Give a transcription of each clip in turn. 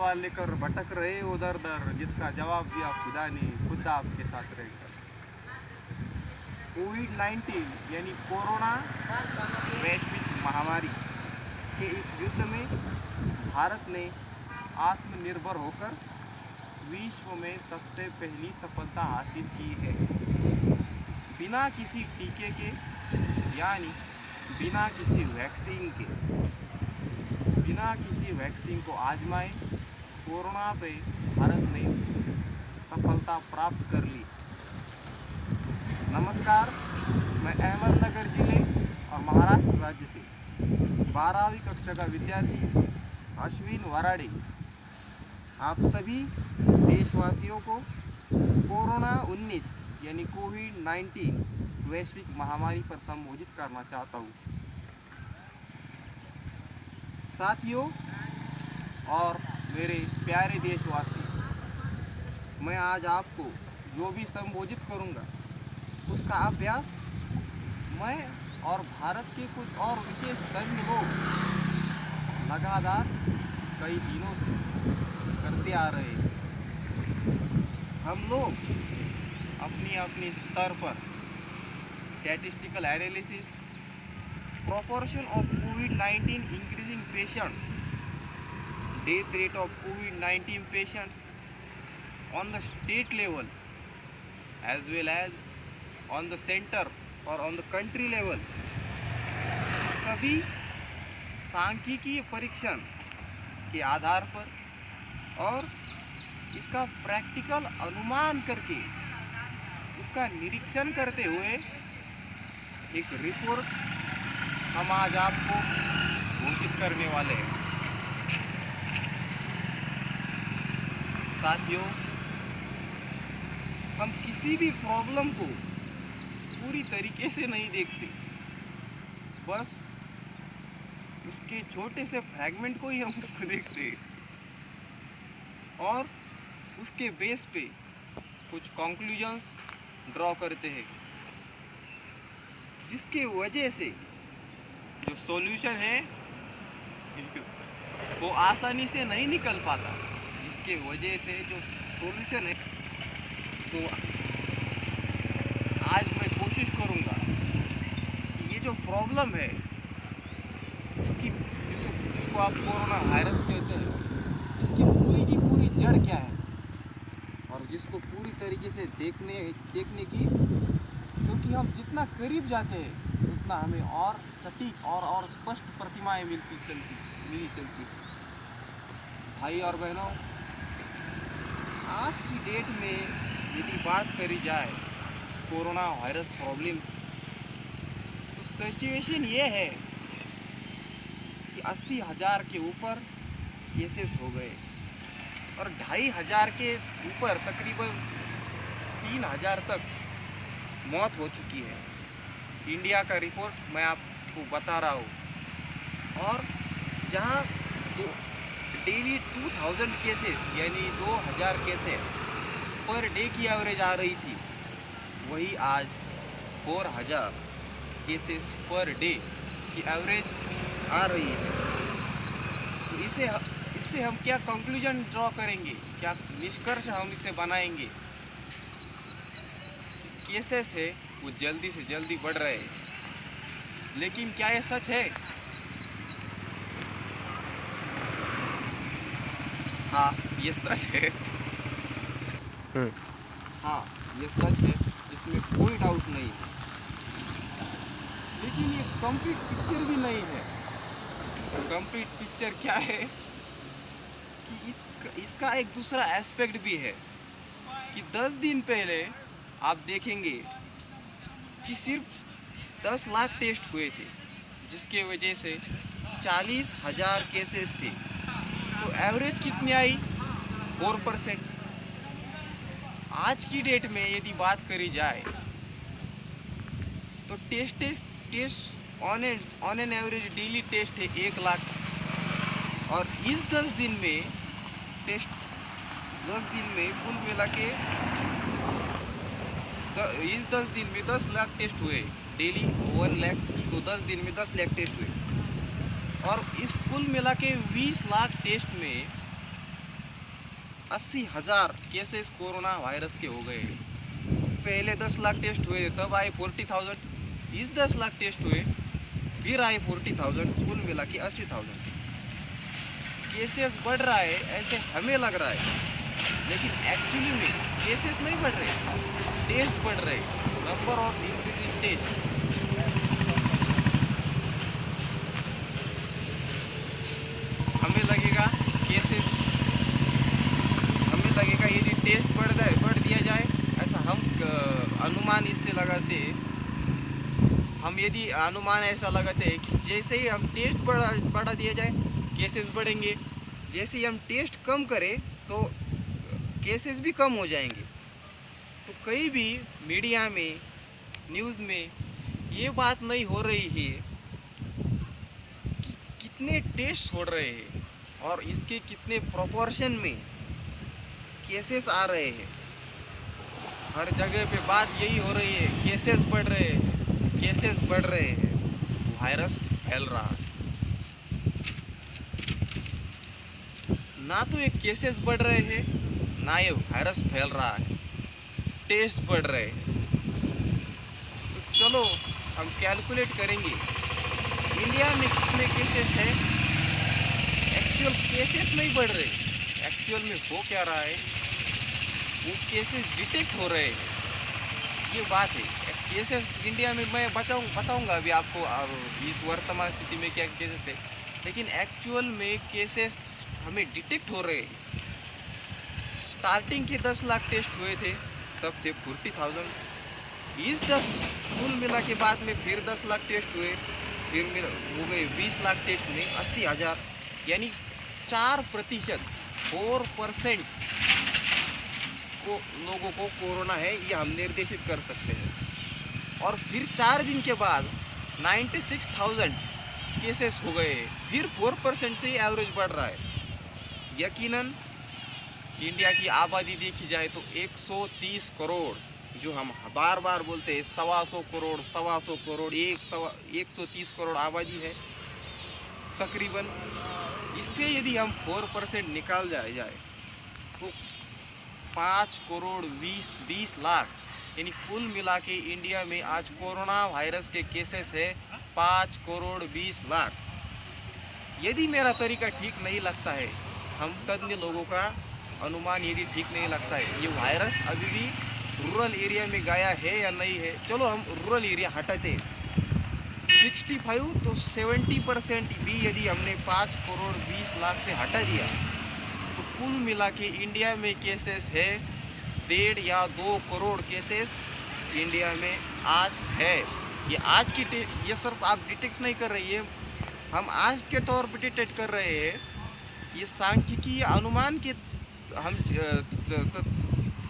सवाल लेकर भटक रहे उधर दर, जिसका जवाब दिया खुदा ने खुद आपके साथ रहकर। कोविड-19 यानी कोरोना वैश्विक महामारी के इस युद्ध में भारत ने आत्मनिर्भर होकर विश्व में सबसे पहली सफलता हासिल की है। बिना किसी टीके के यानी बिना किसी वैक्सीन को आजमाए कोरोना पे भारत ने सफलता प्राप्त कर ली। नमस्कार, मैं अहमदनगर जिले और महाराष्ट्र राज्य से 12वीं कक्षा का विद्यार्थी अश्विन वराडे आप सभी देशवासियों को कोरोना 19 यानी कोविड-19 वैश्विक महामारी पर संबोधित करना चाहता हूँ। साथियों और मेरे प्यारे देशवासी, मैं आज आपको जो भी संबोधित करूँगा उसका अभ्यास मैं और भारत के कुछ और विशेष तज्ञ लोग लगातार कई दिनों से करते आ रहे हैं। हम लोग अपनी अपनी स्तर पर statistical analysis, proportion of COVID-19 increasing patients, death rate of COVID-19 patients on the state level as well as on the center और on the country level, सभी सांख्यिकीय परीक्षण के आधार पर और इसका प्रैक्टिकल अनुमान करके उसका निरीक्षण करते हुए एक रिपोर्ट हम आज आपको घोषित करने वाले हैं। साथियों, हम किसी भी प्रॉब्लम को पूरी तरीके से नहीं देखते, बस उसके छोटे से फ्रैगमेंट को ही हम उसको देखते हैं और उसके बेस पे कुछ कंक्लूजन्स ड्रॉ करते हैं, जिसके वजह से जो सॉल्यूशन है वो आसानी से नहीं निकल पाता। जिसके वजह से जो सॉल्यूशन है, तो आज मैं कोशिश करूँगा कि ये जो प्रॉब्लम है उसकी जिसको आप कोरोना वायरस कहते हैं, इसकी पूरी की पूरी जड़ क्या है और जिसको पूरी तरीके से देखने की, क्योंकि हम जितना करीब जाते हैं उतना हमें और सटीक और स्पष्ट प्रतिमाएं मिली चलती। भाई और बहनों, आज की डेट में यदि बात करी जाए इस कोरोना वायरस प्रॉब्लम, तो सिचुएशन ये है कि 80,000 के ऊपर केसेस हो गए और 2,500 के ऊपर तकरीबन 3,000 तक मौत हो चुकी है। इंडिया का रिपोर्ट मैं आपको बता रहा हूँ। और जहाँ डेली 2000 केसेस यानी 2000 केसेस पर डे की एवरेज आ रही थी, वही आज 4000 केसेस पर डे की एवरेज आ रही है। तो इससे हम क्या कंक्लूजन ड्रॉ करेंगे, क्या निष्कर्ष हम इसे बनाएंगे? केसेस है वो जल्दी से जल्दी बढ़ रहे हैं, लेकिन क्या ये सच है? हाँ, ये सच है। हाँ, ये सच है, इसमें कोई डाउट नहीं है। लेकिन ये कंप्लीट पिक्चर भी नहीं है। कंप्लीट पिक्चर क्या है कि इसका एक दूसरा एस्पेक्ट भी है कि 10 दिन पहले आप देखेंगे कि सिर्फ 10 लाख टेस्ट हुए थे, जिसके वजह से 40,000 केसेस थे। तो एवरेज कितनी आई? 4%। आज की डेट में यदि बात करी जाए तो test on an average daily test है 1 लाख, और इस 10 दिन में कुल मिला के इस 10 दिन में 10 लाख टेस्ट हुए डेली 1 लाख, तो 10 दिन में 10 लाख टेस्ट हुए। और इस कुल मिला के 20 लाख टेस्ट में 80,000 केसेस कोरोना वायरस के हो गए। पहले 10 लाख टेस्ट हुए, तब आए 40,000। इस 10 लाख टेस्ट हुए, फिर आए 40,000, कुल मिला के 80,000। केसेस बढ़ रहा है ऐसे हमें लग रहा है, लेकिन एक्चुअली में केसेस नहीं बढ़ रहे, टेस्ट बढ़ रहे। Number of increasing test. हमें लगेगा केसेस, हमें लगेगा यदि टेस्ट बढ़ दिया जाए, ऐसा हम अनुमान इससे लगाते, हम यदि अनुमान ऐसा लगाते हैं कि जैसे ही हम टेस्ट बढ़ा दिया जाए केसेस बढ़ेंगे, जैसे ही हम टेस्ट कम करें तो केसेस भी कम हो जाएंगे। तो कहीं भी मीडिया में, न्यूज़ में ये बात नहीं हो रही है कि कितने टेस्ट हो रहे हैं और इसके कितने प्रोपोर्शन में केसेस आ रहे हैं। हर जगह पे बात यही हो रही है, केसेस बढ़ रहे हैं, केसेस बढ़ रहे हैं, वायरस फैल रहा है। ना तो ये केसेस बढ़ रहे हैं, ना ये वायरस फैल रहा है, टेस्ट बढ़ रहे हैं। तो चलो हम कैलकुलेट करेंगे इंडिया में कितने केसेस हैं। एक्चुअल केसेस नहीं बढ़ रहे, एक्चुअल में हो क्या रहा है, वो केसेस डिटेक्ट हो रहे हैं, ये बात है। केसेस इंडिया में मैं बताऊंगा अभी आपको इस वर्तमान स्थिति में क्या केसेस है, लेकिन एक्चुअल में केसेस हमें डिटेक्ट हो रहे हैं। स्टार्टिंग के 10 लाख टेस्ट हुए थे, तब थे 40,000। इस 10 कुल मिला के बाद में फिर 10 लाख टेस्ट हुए, फिर हो गए 20 लाख टेस्ट में 80,000, यानी 4%, 4% को लोगों को कोरोना है, ये हम निर्देशित कर सकते हैं। और फिर 4 दिन के बाद 96,000 केसेस हो गए, फिर 4% से एवरेज बढ़ रहा है। यकीनन इंडिया की आबादी देखी जाए तो 130 करोड़, जो हम बार बार बोलते हैं 125 करोड़, 125 करोड़, 130 करोड़ आबादी है तकरीबन। इससे यदि हम 4% निकाल जाए तो 5 करोड़ 20 लाख, यानी कुल मिला के इंडिया में आज कोरोना वायरस के केसेस है 5 करोड़ 20 लाख। यदि मेरा तरीका ठीक नहीं लगता है, हम तज्ञ लोगों का अनुमान यदि ठीक नहीं लगता है, ये वायरस अभी भी रूरल एरिया में गया है या नहीं है, चलो हम रूरल एरिया हटाते 65 तो 70% भी यदि हमने 5 करोड़ 20 लाख से हटा दिया, तो कुल मिला के इंडिया में केसेस है 1.5 या 2 करोड़ केसेस इंडिया में आज है। ये आज की ये सिर्फ आप डिटेक्ट नहीं कर रही है, हम आज के तौर पर डिटेक्ट कर रहे हैं। ये सांख्यिकीय अनुमान के हम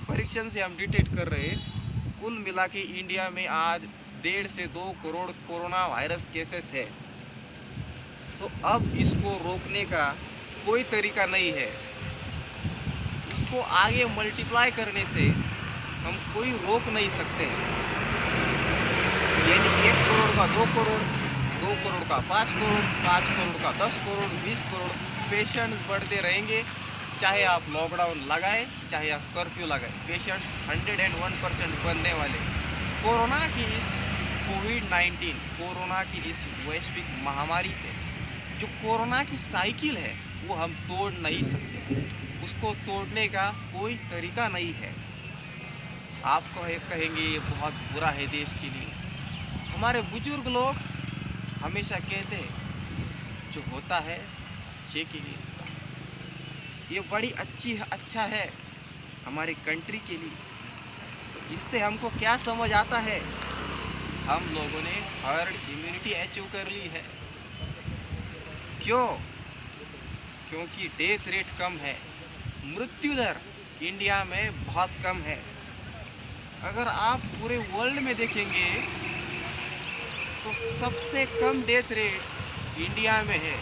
परीक्षण से हम डिटेक्ट कर रहे हैं। कुल मिला के इंडिया में आज 1.5 से 2 करोड़ कोरोना वायरस केसेस है। तो अब इसको रोकने का कोई तरीका नहीं है, इसको आगे मल्टीप्लाई करने से हम कोई रोक नहीं सकते हैं। यानी 1 करोड़ का 2 करोड़, 2 करोड़ का 5 करोड़, 5 करोड़ का 10 करोड़, 20 करोड़ पेशेंट्स बढ़ते रहेंगे। चाहे आप लॉकडाउन लगाए, चाहे आप कर्फ्यू लगाए, पेशेंट्स 101% बनने वाले। कोरोना की इस कोविड-19 कोरोना की इस वैश्विक महामारी से जो कोरोना की साइकिल है वो हम तोड़ नहीं सकते, उसको तोड़ने का कोई तरीका नहीं है। आप कहेंगे ये बहुत बुरा है देश के लिए। हमारे बुजुर्ग लोग हमेशा कहते हैं जो होता है अच्छे के लिए, ये बड़ी अच्छा है हमारी कंट्री के लिए। तो इससे हमको क्या समझ आता है, हम लोगों ने हर्ड इम्यूनिटी अचीव कर ली है। क्यों? क्योंकि डेथ रेट कम है, मृत्यु दर इंडिया में बहुत कम है। अगर आप पूरे वर्ल्ड में देखेंगे तो सबसे कम डेथ रेट इंडिया में है।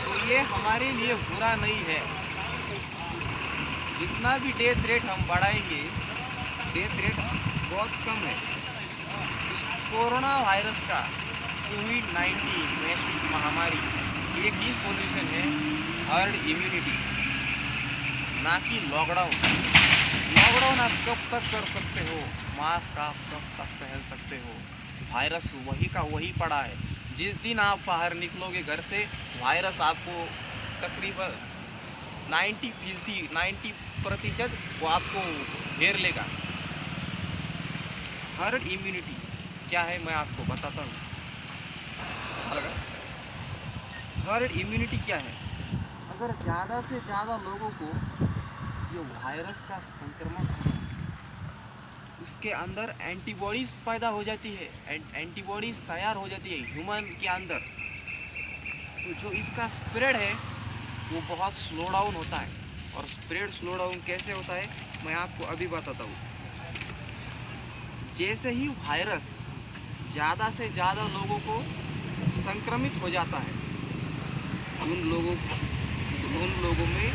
तो ये हमारे लिए बुरा नहीं है। जितना भी डेथ रेट हम बढ़ाएंगे, डेथ रेट बहुत कम है। इस कोरोना वायरस का कोविड-19 वैश्विक महामारी एक ही सॉल्यूशन है, हर्ड इम्यूनिटी, ना कि लॉकडाउन। लॉकडाउन आप कब तक कर सकते हो, मास्क आप कब तक पहन सकते हो, वायरस वही का वही पड़ा है। जिस दिन आप बाहर निकलोगे घर से, वायरस आपको तकरीबन 90% वो आपको घेर लेगा। हर्ड इम्यूनिटी क्या है मैं आपको बताता हूँ। हर्ड इम्यूनिटी क्या है? अगर ज़्यादा से ज़्यादा लोगों को ये वायरस का संक्रमण हो, उसके अंदर एंटीबॉडीज़ पैदा हो जाती है, एंटीबॉडीज़ तैयार हो जाती है ह्यूमन के अंदर। तो जो इसका स्प्रेड है वो बहुत स्लो डाउन होता है। और स्प्रेड स्लो डाउन कैसे होता है मैं आपको अभी बताता हूँ। जैसे ही वायरस ज़्यादा से ज़्यादा लोगों को संक्रमित हो जाता है, उन लोगों में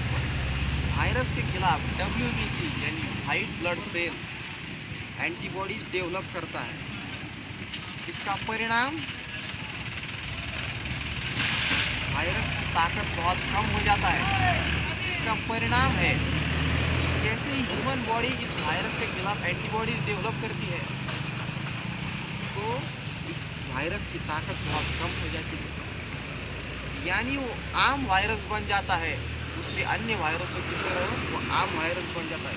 वायरस के खिलाफ WBC यानी white blood cell antibodies develop करता है। इसका परिणाम वायरस की ताकत बहुत कम हो जाता है। इसका परिणाम है जैसे ही ह्यूमन बॉडी इस वायरस के खिलाफ एंटीबॉडीज डेवलप करती है, तो इस वायरस की ताकत बहुत कम हो जाती है, यानी वो आम वायरस बन जाता है। दूसरे अन्य वायरसों की तरह वो आम वायरस बन जाता है।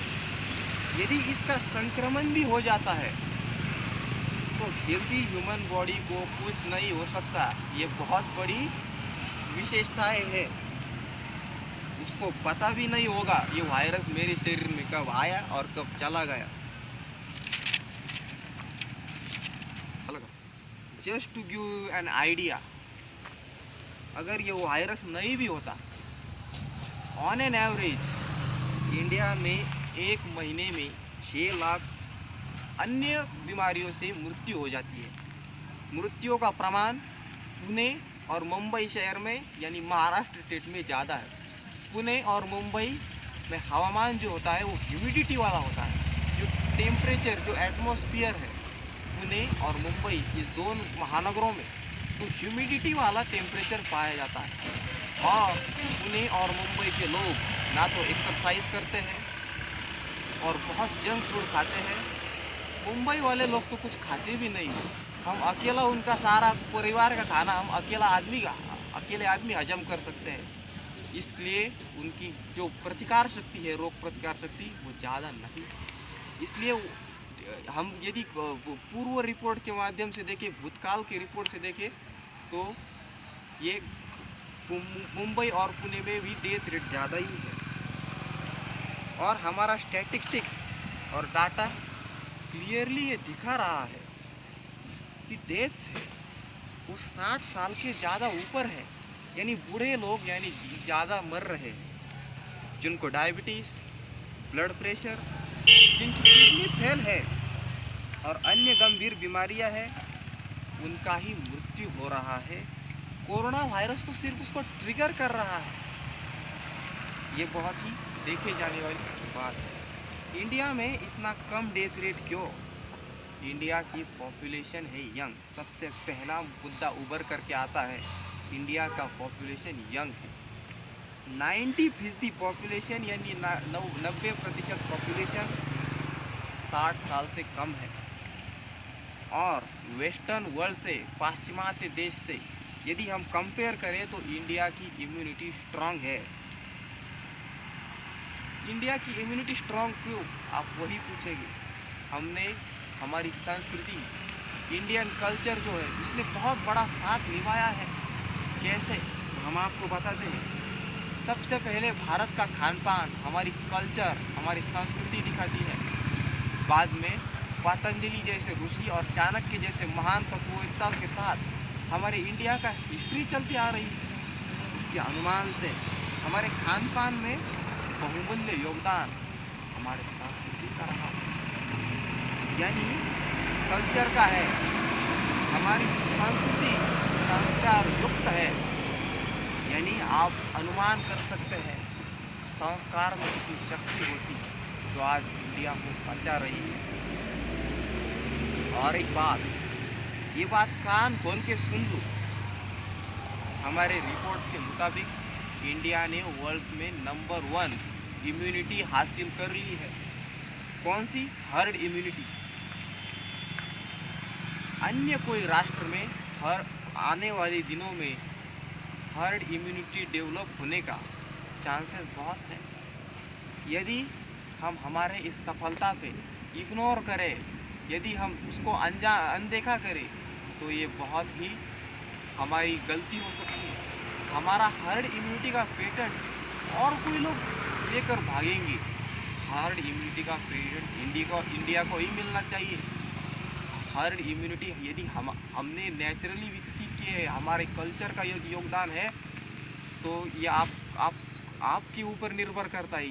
यदि इसका संक्रमण भी हो जाता है तो हेल्दी ह्यूमन बॉडी को कुछ नहीं हो सकता। ये बहुत बड़ी विशेषताएं है। उसको पता भी नहीं होगा ये वायरस मेरे शरीर में कब आया और कब चला गया। Just to give an idea, अगर ये वायरस नहीं भी होता, ऑन एन एवरेज इंडिया में एक महीने में 6 लाख अन्य बीमारियों से मृत्यु हो जाती है। मृत्युओं का प्रमाण पुणे और मुंबई शहर में यानी महाराष्ट्र स्टेट में ज़्यादा है। पुणे और मुंबई में हवामान जो होता है वो ह्यूमिडिटी वाला होता है। जो टेम्परेचर, जो एटमॉस्फेयर है पुणे और मुंबई, इस दोनों महानगरों में तो ह्यूमिडिटी वाला टेम्परेचर पाया जाता है। और पुणे और मुंबई के लोग ना तो एक्सरसाइज करते हैं और बहुत जंक फूड खाते हैं। मुंबई वाले लोग तो कुछ खाते भी नहीं। हम अकेला उनका सारा परिवार का खाना हम अकेले आदमी हजम कर सकते हैं। इसलिए उनकी जो प्रतिकार शक्ति है, रोग प्रतिकार शक्ति, वो ज़्यादा नहीं। इसलिए हम यदि पूर्व रिपोर्ट के माध्यम से देखें, भूतकाल की रिपोर्ट से देखें, तो ये मुंबई और पुणे में भी डेथ रेट ज़्यादा ही है। और हमारा स्टैटिस्टिक्स और डाटा क्लियरली ये दिखा रहा है कि डेथ्स है वो 60 साल के ज़्यादा ऊपर है, यानी बूढ़े लोग यानी ज़्यादा मर रहे हैं। जिनको डायबिटीज़, ब्लड प्रेशर, जिनकी किडनी फेल है और अन्य गंभीर बीमारियां हैं, उनका ही मृत्यु हो रहा है। कोरोना वायरस तो सिर्फ उसको ट्रिगर कर रहा है। ये बहुत ही देखे जाने वाली बात है। इंडिया में इतना कम डेथ रेट क्यों? इंडिया की पॉपुलेशन है यंग। सबसे पहला मुद्दा उभर करके आता है, इंडिया का पॉपुलेशन यंग है। 90% पॉपुलेशन यानी 90% पॉपुलेशन 60 साल से कम है। और वेस्टर्न वर्ल्ड से, पाश्चिमात्य देश से यदि हम कंपेयर करें तो इंडिया की इम्यूनिटी स्ट्रांग है। इंडिया की इम्यूनिटी स्ट्रांग क्यों, आप वही पूछेंगे। हमने हमारी संस्कृति, इंडियन कल्चर जो है, उसने बहुत बड़ा साथ निभाया है। कैसे, हम आपको बताते हैं। सबसे पहले भारत का खान पान, हमारी कल्चर, हमारी संस्कृति दिखाती है। बाद में पतंजलि जैसे ऋषि और चाणक्य जैसे महान तत्ववेत्ता के साथ हमारे इंडिया का हिस्ट्री चलती आ रही है। उसके अनुमान से हमारे खान पान में बहुमूल्य योगदान हमारे संस्कृति का रहा, यानी कल्चर का है। हमारी संस्कृति संस्कार युक्त है, यानी आप अनुमान कर सकते हैं संस्कार में कितनी शक्ति होती है जो आज इंडिया को बचा रही है। और एक बात, ये बात कान खोल के सुन लो, हमारे रिपोर्ट्स के मुताबिक इंडिया ने वर्ल्ड में नंबर 1 इम्यूनिटी हासिल कर ली है। कौन सी? Herd immunity. अन्य कोई राष्ट्र में हर आने वाले दिनों में हर्ड इम्यूनिटी डेवलप होने का चांसेस बहुत है। यदि हम हमारे इस सफलता पे इग्नोर करें, यदि हम उसको अनदेखा करें, तो ये बहुत ही हमारी गलती हो सकती है। हमारा हर्ड इम्यूनिटी का पेटेंट और कोई लोग लेकर भागेंगे। हर्ड इम्यूनिटी का पेटेंट इंडिया को ही मिलना चाहिए। हर्ड इम्यूनिटी यदि हमने नेचुरली विकसित किए है, हमारे कल्चर का यदि योगदान है, तो ये आपके ऊपर निर्भर करता है।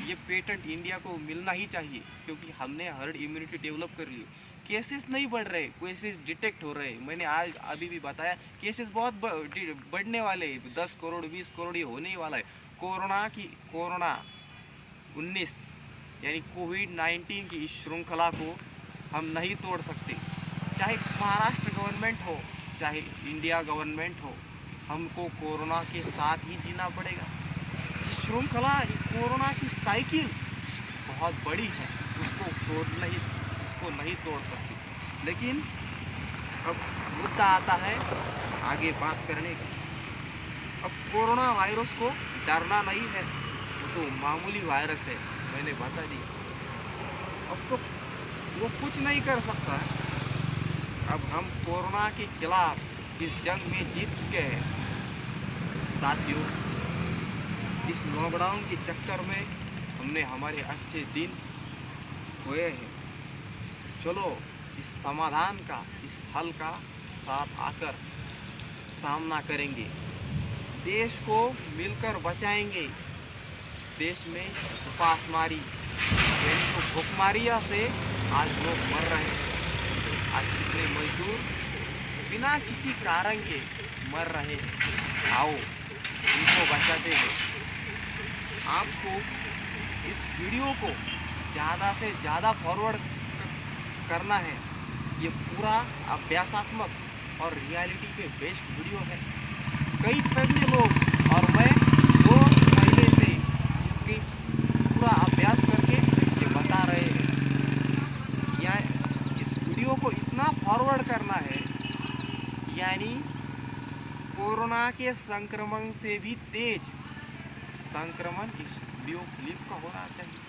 ये पेटेंट इंडिया को मिलना ही चाहिए, क्योंकि हमने हर्ड इम्यूनिटी डेवलप कर ली। केसेस नहीं बढ़ रहे, केसेस डिटेक्ट हो रहे। मैंने आज अभी भी बताया, केसेस बहुत बढ़ने वाले, 10 करोड़ 20 करोड़ ये होने ही वाला है। कोरोना 19 यानी कोविड-19 की इस श्रृंखला को हम नहीं तोड़ सकते। चाहे महाराष्ट्र गवर्नमेंट हो, चाहे इंडिया गवर्नमेंट हो, हमको कोरोना के साथ ही जीना पड़ेगा। श्रृंखला, कोरोना की साइकिल बहुत बड़ी है, उसको नहीं तोड़ सकती। लेकिन अब मुद्दा आता है आगे बात करने का। अब कोरोना वायरस को डरना नहीं है, वो तो मामूली वायरस है, मैंने बता दिया। अब तो वो कुछ नहीं कर सकता है। अब हम कोरोना के खिलाफ इस जंग में जीत चुके हैं। साथियों, इस लॉकडाउन के चक्कर में हमने हमारे अच्छे दिन हुए हैं। चलो इस समाधान का, इस हल का साथ आकर सामना करेंगे, देश को मिलकर बचाएंगे। देश में उपासमारी यानी तो भूखमारिया से आज लोग मर रहे हैं। आज कितने मजदूर बिना किसी कारण के मर रहे हैं। आओ उनको बचाते हैं। आपको इस वीडियो को ज़्यादा से ज़्यादा फॉरवर्ड करना है। ये पूरा अभ्यासात्मक और रियलिटी पे बेस्ड वीडियो है। कई तज्ञ लोग और मैं 2 महीने से इसकी पूरा अभ्यास करके ये बता रहे हैं। या इस वीडियो को इतना फॉरवर्ड करना है, यानी कोरोना के संक्रमण से भी तेज संक्रमण इस वीडियो क्लिप का होना चाहिए,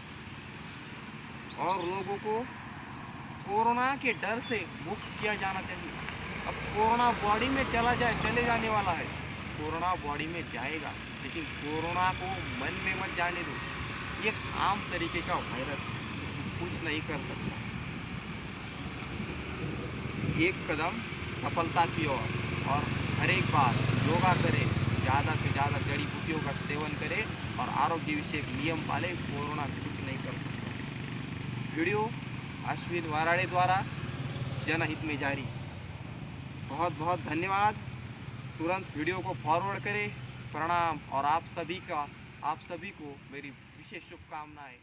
और लोगों को कोरोना के डर से मुक्त किया जाना चाहिए। अब कोरोना बॉडी में चले जाने वाला है। कोरोना बॉडी में जाएगा, लेकिन कोरोना को मन में मत जाने दो। ये आम तरीके का वायरस है, कुछ नहीं कर सकता। एक कदम सफलता की ओर, और हर एक बार योगा करें, ज़्यादा से ज़्यादा जड़ी बूटियों का सेवन करें और आरोग्य विषयक नियम पालें। कोरोना कुछ नहीं कर सकता। वीडियो अश्विन वाराड़े द्वारा जनहित में जारी। बहुत बहुत धन्यवाद। तुरंत वीडियो को फॉरवर्ड करें। प्रणाम। और आप सभी को मेरी विशेष शुभकामनाएं।